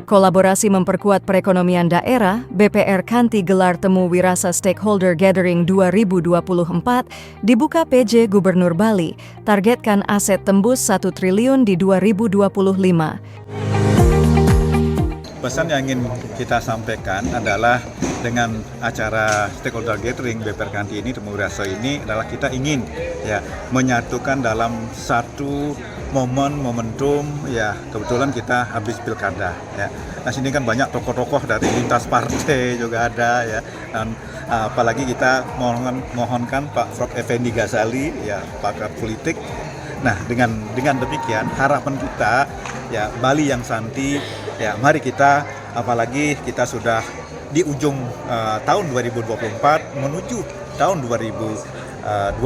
Kolaborasi memperkuat perekonomian daerah, BPR Kanti gelar Temu Wirasa Stakeholder Gathering 2024 dibuka PJ Gubernur Bali, targetkan aset tembus 1 triliun di 2025. Pesan yang ingin kita sampaikan adalah dengan acara stakeholder gathering BPR Kanti ini, Temu Wirasa ini adalah kita ingin menyatukan dalam satu momentum kebetulan kita habis pilkada ya. Nah sini kan banyak tokoh-tokoh dari lintas partai juga ada ya, dan apalagi kita mohonkan Pak Prof. Effendi Ghazali pakar politik. Nah dengan demikian harapan kita Bali yang santi mari kita, apalagi kita sudah di ujung tahun 2024 menuju tahun 2025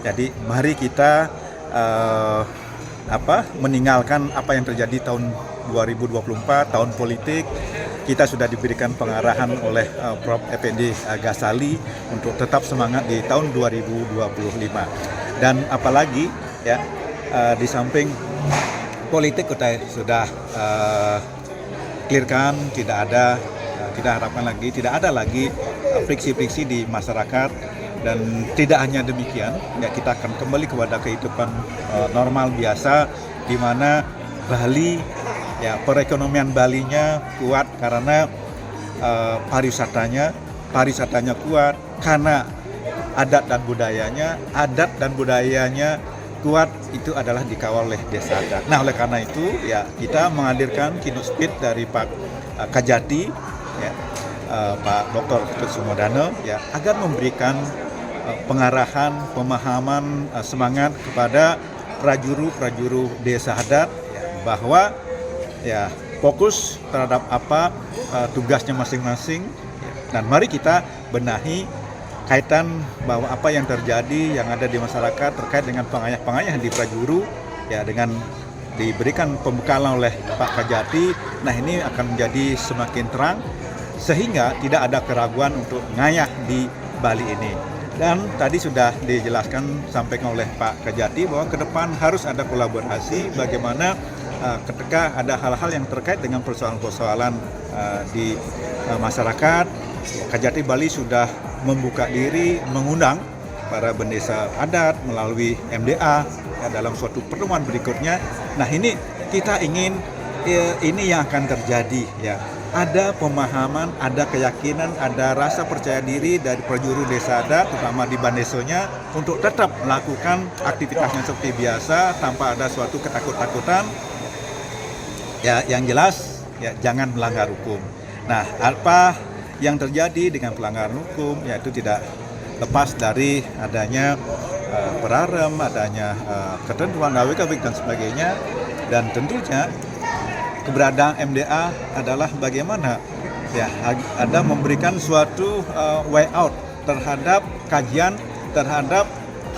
jadi mari kita meninggalkan apa yang terjadi tahun 2024, tahun politik. Kita sudah diberikan pengarahan oleh Prof. Effendi Ghazali untuk tetap semangat di tahun 2025. Dan apalagi di samping politik kita sudah clearkan, kita harapkan lagi tidak ada lagi friksi-friksi di masyarakat. Dan tidak hanya demikian, kita akan kembali kepada kehidupan normal biasa, di mana Bali, perekonomian Balinya kuat karena pariwisatanya kuat, karena adat dan budayanya kuat, itu adalah dikawal oleh desa adat. Nah oleh karena itu kita menghadirkan keynote speech dari Pak Kajati, Pak Dr. Ketut Sumodano agar memberikan pengarahan, pemahaman, semangat kepada prajuru desa adat bahwa fokus terhadap apa tugasnya masing-masing, dan mari kita benahi kaitan bahwa apa yang terjadi yang ada di masyarakat terkait dengan pengayah di prajuru dengan diberikan pembekalan oleh Pak Kajati. Nah ini akan menjadi semakin terang sehingga tidak ada keraguan untuk ngayah di Bali ini. Dan tadi sudah dijelaskan sampaikan oleh Pak Kajati bahwa ke depan harus ada kolaborasi bagaimana ketika ada hal-hal yang terkait dengan persoalan-persoalan di masyarakat. Kajati Bali sudah membuka diri mengundang para bendesa adat melalui MDA dalam suatu pertemuan berikutnya. Nah ini kita ingin ini yang akan terjadi Ada pemahaman, ada keyakinan, ada rasa percaya diri dari prajuru desa adat, terutama di Bandesonya, untuk tetap melakukan aktivitasnya seperti biasa tanpa ada suatu ketakutan. Yang jelas jangan melanggar hukum. Nah, apa yang terjadi dengan pelanggaran hukum itu tidak lepas dari adanya perarem, adanya ketentuan WKWIK dan sebagainya, dan tentunya keberadaan MDA adalah bagaimana ada memberikan suatu way out terhadap kajian terhadap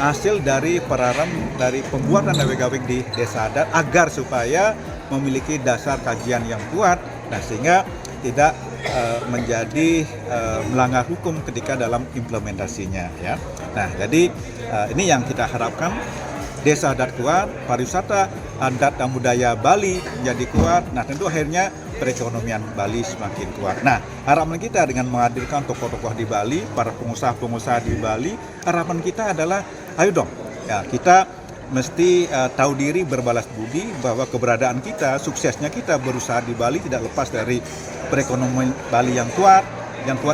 hasil dari perarem dari pembuatan WKWIK di desa adat agar supaya memiliki dasar kajian yang kuat, sehingga tidak menjadi melanggar hukum ketika dalam implementasinya Nah jadi ini yang kita harapkan, desa adat kuat, pariwisata adat dan budaya Bali menjadi kuat. Nah tentu akhirnya perekonomian Bali semakin kuat. Nah harapan kita dengan menghadirkan tokoh-tokoh di Bali, para pengusaha-pengusaha di Bali, harapan kita adalah ayo dong kita mesti tahu diri, berbalas budi bahwa keberadaan kita, suksesnya kita berusaha di Bali tidak lepas dari perekonomian Bali yang kuat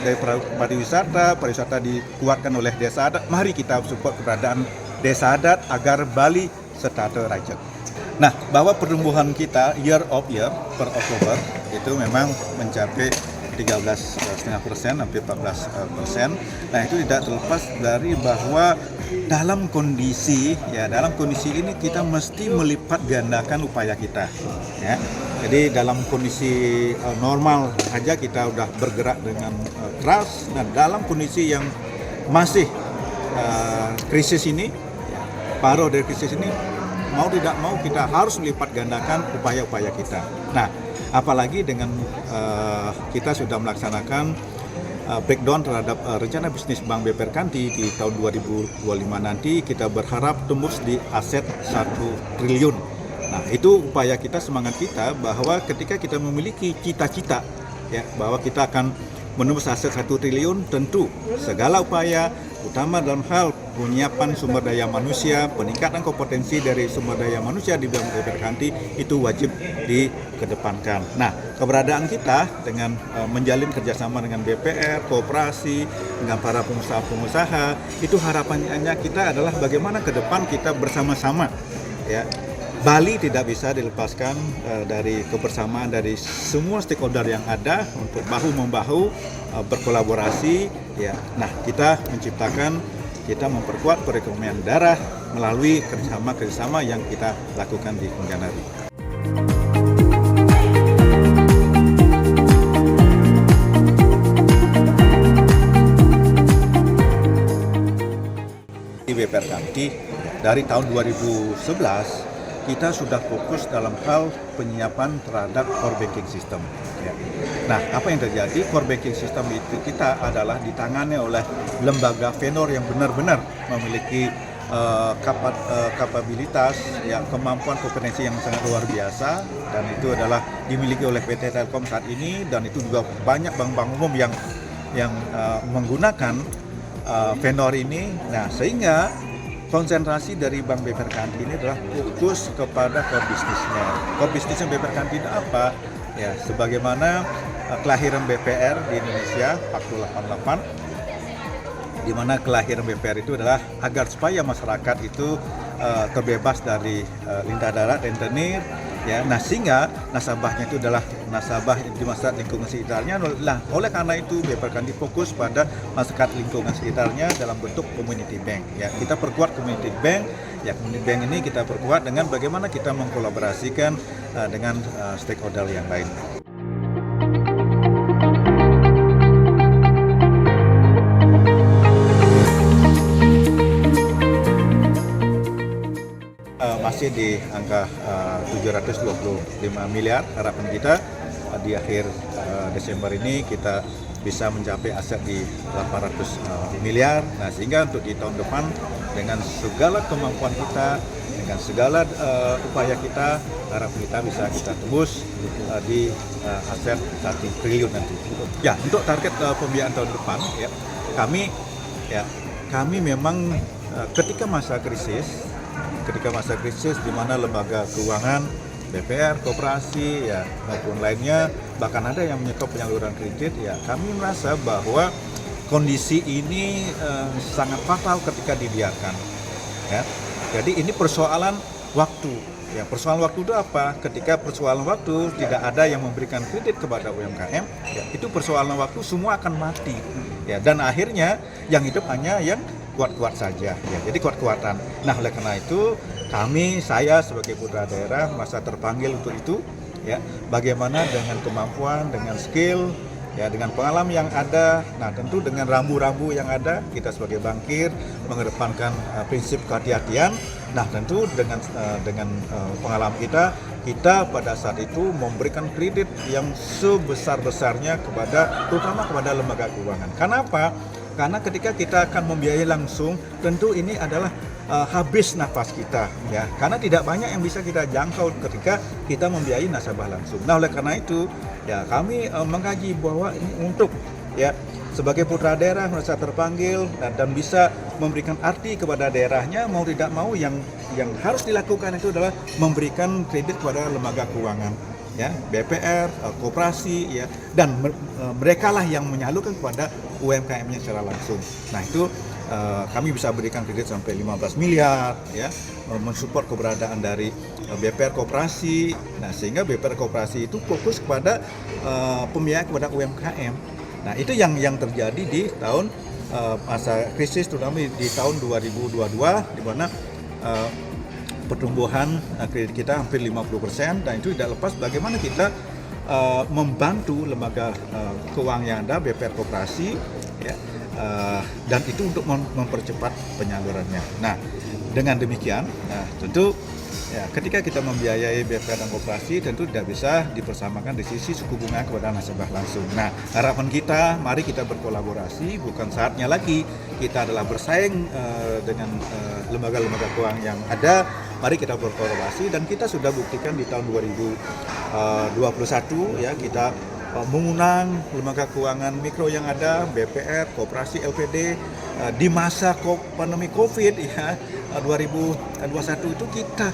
dari pariwisata dikuatkan oleh desa adat. Mari kita support keberadaan desa adat agar Bali setara rakyat. Nah, bahwa pertumbuhan kita year of year per Oktober itu memang mencapai 13,5%, hampir 14%. Nah, itu tidak terlepas dari bahwa dalam kondisi ini kita mesti melipat gandakan upaya kita. Jadi dalam kondisi normal aja kita udah bergerak dengan keras. Nah, dalam kondisi yang masih krisis ini, paruh dari krisis ini, mau tidak mau kita harus melipat gandakan upaya-upaya kita. Nah, apalagi dengan kita sudah melaksanakan breakdown terhadap rencana bisnis Bank BPR Kanti di tahun 2025 nanti, kita berharap tembus di aset 1 triliun Nah, itu upaya kita, semangat kita bahwa ketika kita memiliki cita-cita ya bahwa kita akan menembus aset 1 triliun, tentu segala upaya utama dalam hal penyiapan sumber daya manusia, peningkatan kompetensi dari sumber daya manusia di dalam BPR Kanti itu wajib dikedepankan. Nah, keberadaan kita dengan menjalin kerjasama dengan BPR, koperasi, dengan para pengusaha-pengusaha, itu harapannya kita adalah bagaimana ke depan kita bersama-sama ya. Bali tidak bisa dilepaskan dari kebersamaan dari semua stakeholder yang ada untuk bahu-membahu berkolaborasi ya. Nah, kita memperkuat perekonomian daerah melalui kerjasama yang kita lakukan di Kemenjanari. Di BPR Kanti dari tahun 2011 kita sudah fokus dalam hal penyiapan terhadap core banking system. Ya. Nah, apa yang terjadi? Core banking system itu kita adalah ditangani oleh lembaga vendor yang benar-benar memiliki kapabilitas, ya, kemampuan kompetensi yang sangat luar biasa, dan itu adalah dimiliki oleh PT Telkom saat ini, dan itu juga banyak bank-bank umum yang menggunakan vendor ini. Nah, sehingga konsentrasi dari Bank BPR Kanti ini adalah fokus kepada core bisnisnya. Core bisnisnya BPR Kanti itu apa? Ya, sebagaimana kelahiran BPR di Indonesia 1888, di mana kelahiran BPR itu adalah agar supaya masyarakat itu terbebas dari lintah darat, rentenir, ya. Nah, sehingga nasabahnya itu adalah nasabah di masyarakat lingkungan sekitarnya. Nah, oleh karena itu BPR Kanti fokus pada masyarakat lingkungan sekitarnya dalam bentuk community bank. Ya, kita perkuat community bank. Ya, community bank ini kita perkuat dengan bagaimana kita mengkolaborasikan dengan stakeholder yang lain. Masih di angka 725 miliar. Harapan kita di akhir Desember ini kita bisa mencapai aset di 800 miliar. Nah, sehingga untuk di tahun depan dengan segala kemampuan kita, dengan segala upaya kita, harapan kita bisa kita tembus di aset 1 triliun nanti. Ya, untuk target pembiayaan tahun depan ya, kami memang ketika masa krisis di mana lembaga keuangan, BPR, koperasi, ya maupun lainnya, bahkan ada yang menyetop penyaluran kredit, ya kami merasa bahwa kondisi ini sangat fatal ketika dibiarkan. Ya. Jadi ini persoalan waktu. Ya, persoalan waktu itu apa? Ketika persoalan waktu tidak ada yang memberikan kredit kepada UMKM, ya, itu persoalan waktu semua akan mati. Ya, dan akhirnya yang hidup hanya yang kuat-kuat saja, ya, jadi kuat-kuatan. Nah, oleh karena itu saya sebagai putra daerah merasa terpanggil untuk itu, ya, bagaimana dengan kemampuan, dengan skill, ya, dengan pengalaman yang ada. Nah, tentu dengan rambu-rambu yang ada, kita sebagai bankir mengedepankan prinsip kehati-hatian. Nah, tentu dengan pengalaman kita pada saat itu memberikan kredit yang sebesar-besarnya terutama kepada lembaga keuangan. Kenapa? Karena ketika kita akan membiayai langsung, tentu ini adalah habis nafas kita, ya. Karena tidak banyak yang bisa kita jangkau ketika kita membiayai nasabah langsung. Nah, oleh karena itu, ya kami mengkaji bahwa ini untuk, ya, sebagai putra daerah merasa terpanggil dan bisa memberikan arti kepada daerahnya, mau tidak mau yang harus dilakukan itu adalah memberikan kredit kepada lembaga keuangan. Ya, BPR, koperasi, ya, dan mereka lah yang menyalurkan kepada UMKM-nya secara langsung. Nah, itu kami bisa berikan kredit sampai 15 miliar, ya, mensupport keberadaan dari BPR koperasi. Nah, sehingga BPR koperasi itu fokus kepada pembiayaan kepada UMKM. Nah, itu yang terjadi di tahun masa krisis, terutama di tahun 2022, di mana pertumbuhan kredit kita hampir 50%, dan itu tidak lepas bagaimana kita membantu lembaga keuangan yang ada, BPR koperasi, ya, dan itu untuk mempercepat penyalurannya. Nah, dengan demikian, tentu, ya, ketika kita membiayai BPR dan koperasi, tentu tidak bisa dipersamakan di sisi suku bunga kepada nasabah langsung. Nah, harapan kita, mari kita berkolaborasi, bukan saatnya lagi kita adalah bersaing dengan lembaga-lembaga keuangan yang ada, mari kita berkolaborasi, dan kita sudah buktikan di tahun 2021 ya, kita mengundang lembaga keuangan mikro yang ada, BPR, Koperasi, LPD di masa pandemi Covid ya 2021 itu kita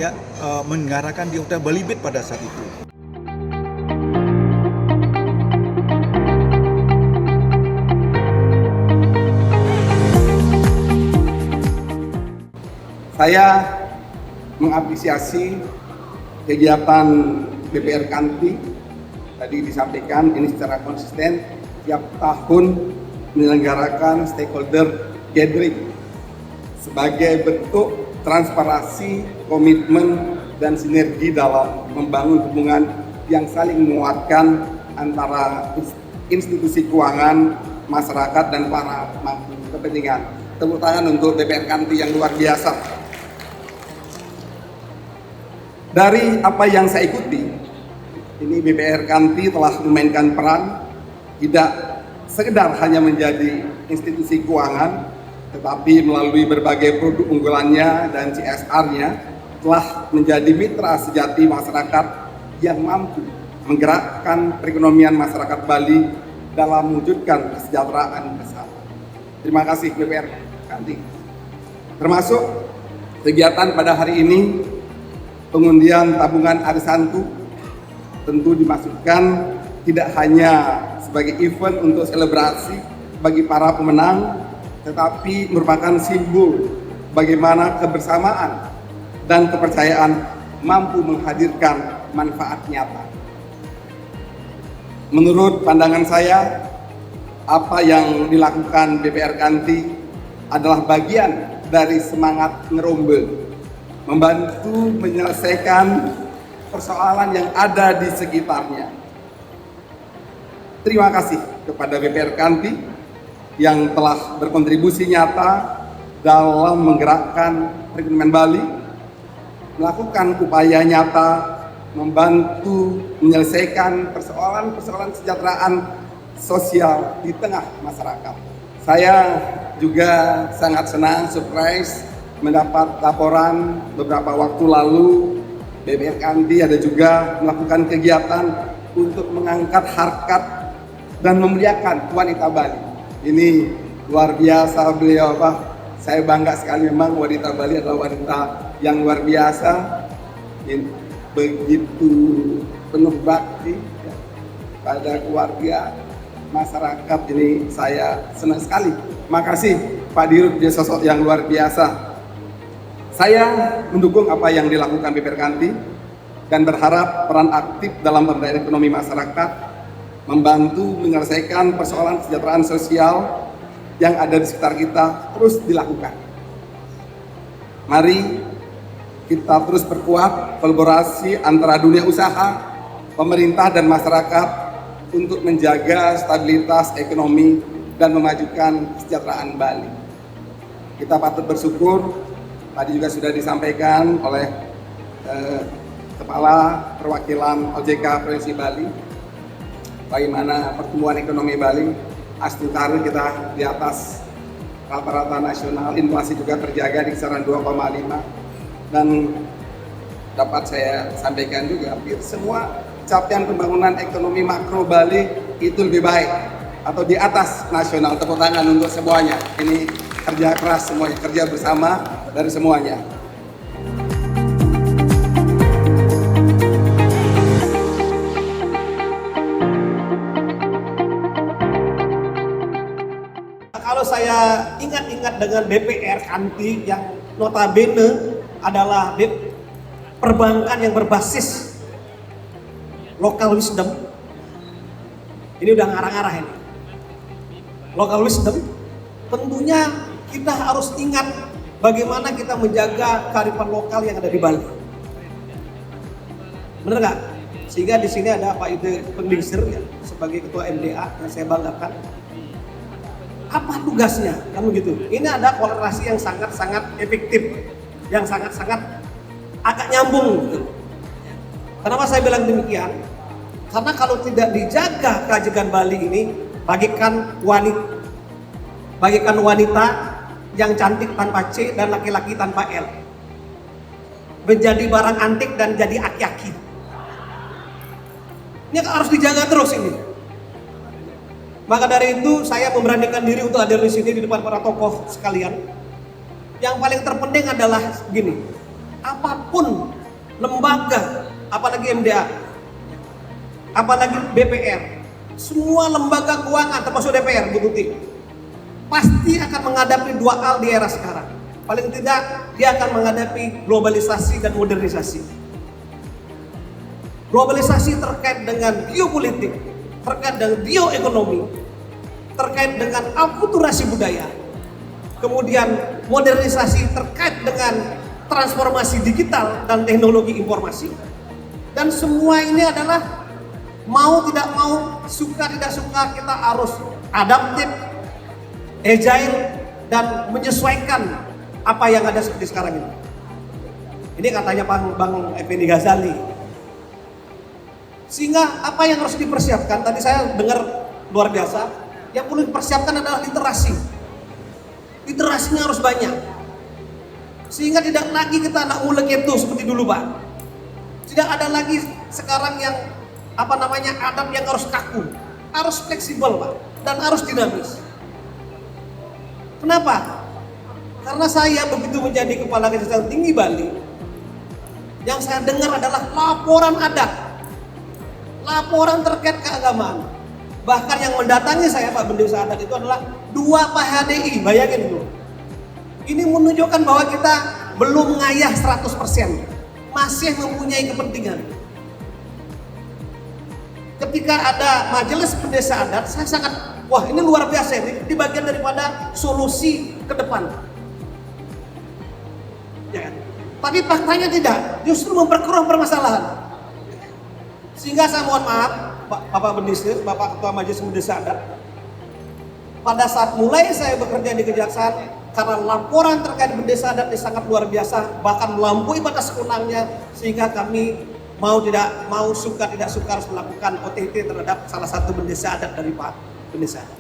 ya mengarahkan di Hotel Balibit pada saat itu. Saya mengapresiasi kegiatan BPR Kanti. Tadi disampaikan ini secara konsisten tiap tahun menyelenggarakan stakeholder gathering sebagai bentuk transparansi, komitmen, dan sinergi dalam membangun hubungan yang saling menguatkan antara institusi keuangan, masyarakat, dan para pemangku kepentingan. Tepuk tangan untuk BPR Kanti yang luar biasa. Dari apa yang saya ikuti, ini BPR Kanti telah memainkan peran tidak sekedar hanya menjadi institusi keuangan, tetapi melalui berbagai produk unggulannya dan CSR-nya telah menjadi mitra sejati masyarakat yang mampu menggerakkan perekonomian masyarakat Bali dalam mewujudkan kesejahteraan bersama. Terima kasih BPR Kanti. Termasuk kegiatan pada hari ini, pengundian tabungan arisantu tentu dimaksudkan tidak hanya sebagai event untuk selebrasi bagi para pemenang, tetapi merupakan simbol bagaimana kebersamaan dan kepercayaan mampu menghadirkan manfaat nyata. Menurut pandangan saya, apa yang dilakukan BPR Kanti adalah bagian dari semangat ngerombel, membantu menyelesaikan persoalan yang ada di sekitarnya. Terima kasih kepada BPR Kanti yang telah berkontribusi nyata dalam menggerakkan perekonomian Bali, melakukan upaya nyata membantu menyelesaikan persoalan-persoalan kesejahteraan sosial di tengah masyarakat. Saya juga sangat senang, surprise, mendapat laporan beberapa waktu lalu BPR Kanti ada juga melakukan kegiatan untuk mengangkat harkat dan memuliakan wanita Bali. Ini luar biasa beliau, Pak. Saya bangga sekali, memang wanita Bali adalah wanita yang luar biasa, begitu penuh bakti ya, pada keluarga, masyarakat. Ini saya senang sekali. Makasih Pak Dirut, dia sosok yang luar biasa. Saya mendukung apa yang dilakukan BPR Kanti dan berharap peran aktif dalam pemberdayaan ekonomi masyarakat membantu menyelesaikan persoalan kesejahteraan sosial yang ada di sekitar kita terus dilakukan. Mari kita terus perkuat kolaborasi antara dunia usaha, pemerintah, dan masyarakat untuk menjaga stabilitas ekonomi dan memajukan kesejahteraan Bali. Kita patut bersyukur. Tadi juga sudah disampaikan oleh Kepala Perwakilan OJK Provinsi Bali, bagaimana pertumbuhan ekonomi Bali astutar kita di atas rata-rata nasional, inflasi juga terjaga di kisaran 2,5, dan dapat saya sampaikan juga hampir semua capaian pembangunan ekonomi makro Bali itu lebih baik atau di atas nasional. Tepuk tangan untuk semuanya. Ini kerja keras semuanya, kerja bersama dari semuanya. Kalau saya ingat-ingat dengan BPR Kanti yang notabene adalah perbankan yang berbasis local wisdom, ini udah ngarah-ngarah ini. Local wisdom, tentunya kita harus ingat bagaimana kita menjaga kearifan lokal yang ada di Bali. Bener nggak? Sehingga di sini ada Pak Ide Pendingsir ya, sebagai ketua MDA yang saya banggakan. Apa tugasnya? Kan begitu. Ini ada kolerasi yang sangat-sangat efektif, yang sangat-sangat agak nyambung gitu. Kenapa saya bilang demikian? Karena kalau tidak dijaga keajegan Bali ini, bagikan wanita yang cantik tanpa C dan laki-laki tanpa L. menjadi barang antik dan jadi aki-aki. Ini harus dijaga terus ini. Maka dari itu saya memberanikan diri untuk hadir di sini di depan para tokoh sekalian. Yang paling terpenting adalah gini, apapun lembaga, apalagi MDA, apalagi BPR, semua lembaga keuangan termasuk DPR, Bu Tuti, pasti akan menghadapi dua hal di era sekarang. Paling tidak dia akan menghadapi globalisasi dan modernisasi. Globalisasi terkait dengan geopolitik, terkait dengan bioekonomi, terkait dengan akulturasi budaya. Kemudian modernisasi terkait dengan transformasi digital dan teknologi informasi. Dan semua ini adalah mau tidak mau, suka tidak suka, kita harus adaptif, agile, dan menyesuaikan apa yang ada seperti sekarang ini. Ini katanya Bang Effendi Ghazali. Sehingga apa yang harus dipersiapkan, tadi saya dengar luar biasa, yang perlu dipersiapkan adalah literasi. Literasinya harus banyak. Sehingga tidak lagi kita anak mulek itu seperti dulu, Pak. Tidak ada lagi sekarang yang adab yang harus kaku. Harus fleksibel, Pak, dan harus dinamis. Kenapa? Karena saya begitu menjadi Kepala Kejaksaan Tinggi Bali, yang saya dengar adalah laporan adat. Laporan terkait keagamaan. Bahkan yang mendatangi saya Pak Bendesa Adat itu adalah 2 PHDI, bayangin dulu. Ini menunjukkan bahwa kita belum ngayah 100%, masih mempunyai kepentingan. Ketika ada majelis Bendesa Adat, saya sangat, wah ini luar biasa, ini bagian daripada solusi ke depan. Ya kan? Tapi faktanya tidak, justru memperkeruh permasalahan. Sehingga saya mohon maaf, Bapak Bendisir, Bapak Ketua Majelis Bendesa Adat, pada saat mulai saya bekerja di Kejaksaan, karena laporan terkait Bendesa Adat ini sangat luar biasa, bahkan melampaui batas kewenangannya, sehingga kami mau tidak mau, suka tidak suka harus melakukan OTT terhadap salah satu Bendesa Adat dari Pak Bendesa Adat.